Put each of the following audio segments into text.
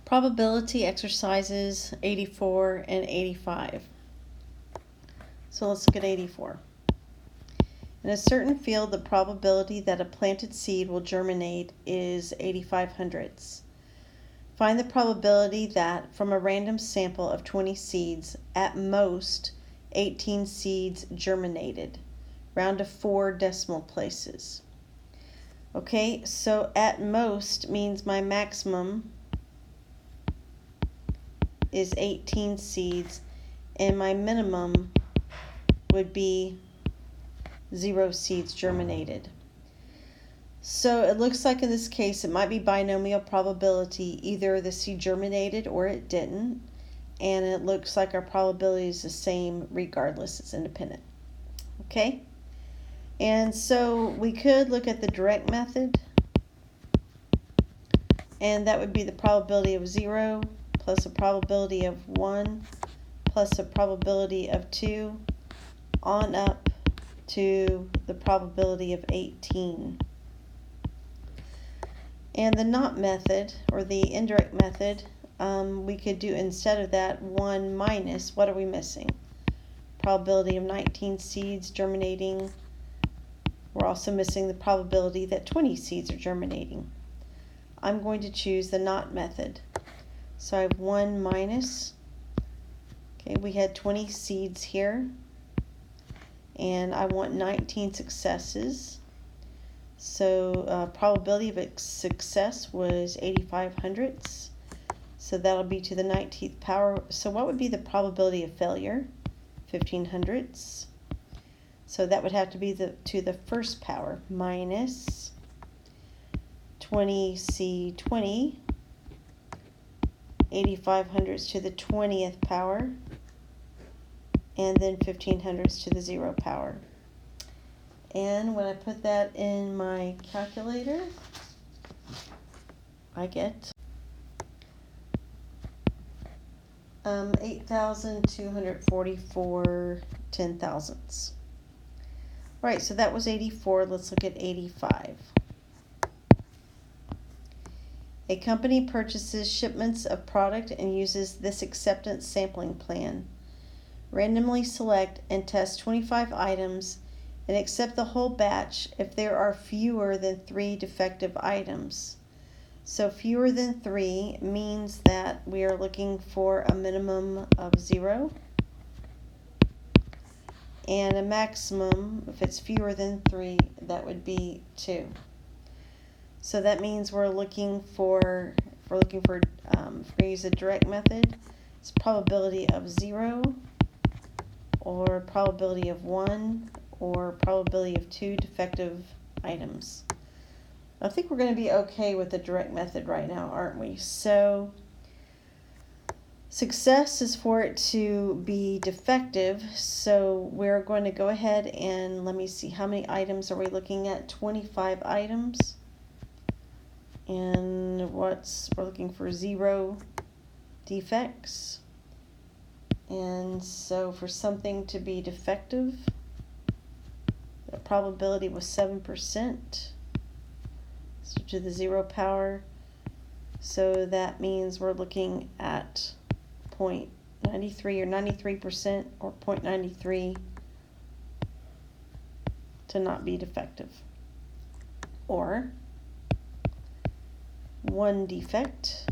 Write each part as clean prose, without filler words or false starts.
Probability exercises 84 and 85. So let's look at 84. In a certain field, the probability that a planted seed will germinate is 85 hundredths. Find the probability that from a random sample of 20 seeds, at most 18 seeds germinated. Round to 4 decimal places. Okay, so at most means my maximum is 18 seeds, and my minimum would be 0 seeds germinated. So it looks like in this case it might be binomial probability. Either the seed germinated or it didn't, and it looks like our probability is the same regardless, it's independent. Okay, and so we could look at the direct method, and that would be the probability of 0 plus a probability of 1 plus a probability of 2 on up to the probability of 18. And the not method, or the indirect method, we could do instead of that 1 minus, what are we missing? Probability of 19 seeds germinating. We're also missing the probability that 20 seeds are germinating. I'm going to choose the not method. So I have 1 minus, okay, we had 20 seeds here, and I want 19 successes. So probability of success was 85 hundredths. So that'll be to the 19th power. So what would be the probability of failure? 15 hundredths. So that would have to be to the first power minus 20C20, 85 hundredths to the 20th power, and then 15 hundredths to the 0 power. And when I put that in my calculator, I get 8,244 10,000ths. All right, so that was 84. Let's look at 85. A company purchases shipments of product and uses this acceptance sampling plan. Randomly select and test 25 items and accept the whole batch if there are fewer than 3 defective items. So fewer than 3 means that we are looking for a minimum of 0 and a maximum, if it's fewer than 3, that would be 2. So that means we're looking for, if we're going to use a direct method, it's probability of 0 or probability of 1 or probability of 2 defective items. I think we're going to be okay with the direct method right now, aren't we? So success is for it to be defective, so we're going to go ahead and let me see, how many items are we looking at? 25 items. And we're looking for 0 defects. And so for something to be defective, the probability was 7%, so to the 0 power. So that means we're looking at 0.93 or 93% or 0.93 to not be defective. Or 1 defect.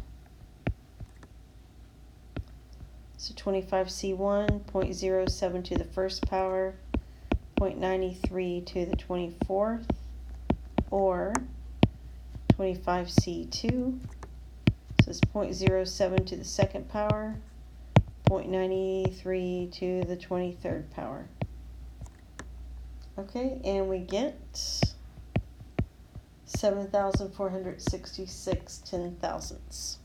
So 25C1, 0.07 to the first power, 0.93 to the 24th, or 25C2, so it's 0.07 to the second power, 0.93 to the 23rd power. Okay, and we get 7,466 10,000ths.